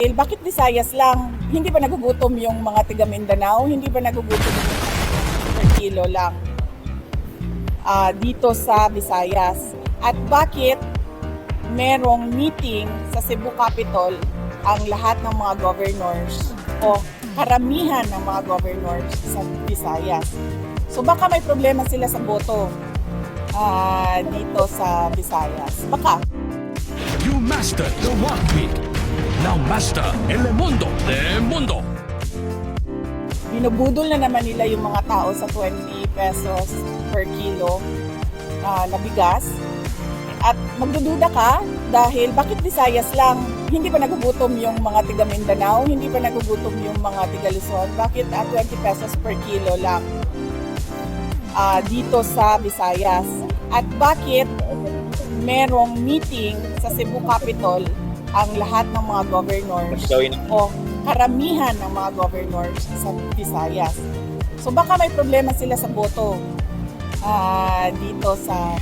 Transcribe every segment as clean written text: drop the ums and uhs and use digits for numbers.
Bakit Visayas lang? Hindi ba nagugutom yung mga taga Mindanao? Hindi ba nagugutom per kilo lang dito sa Visayas? At bakit merong meeting sa Cebu Capitol ang lahat ng mga governors o karamihan ng mga governors sa Visayas? So baka may problema sila sa boto dito sa Visayas. Baka. You master the one week. Now master el mundo del mundo. Binubudol na naman nila yung mga tao sa 20 pesos per kilo na bigas. At magdududa ka dahil bakit Visayas lang? Hindi ba nagugutom yung mga tiga Mindanao? Hindi ba nagugutom yung mga tiga Luzon? Bakit 20 pesos per kilo lang dito sa Visayas? At bakit merong meeting sa Cebu Capitol ang lahat ng mga governors o karamihan ng mga governors sa Visayas? So baka may problema sila sa boto dito sa...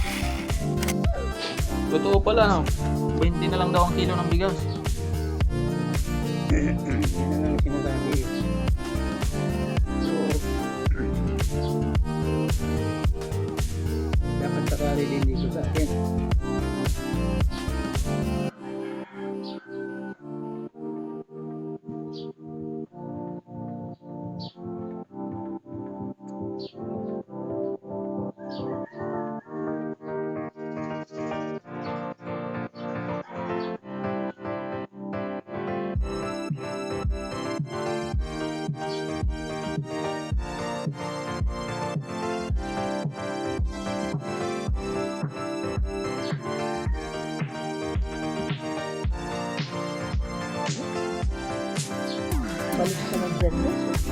Totoo pala, 20 na lang daw ang kilo ng bigas. Yan na lang sinasabi. So, dapat sakali din dito sa atin. Balik sa mag-breakfast.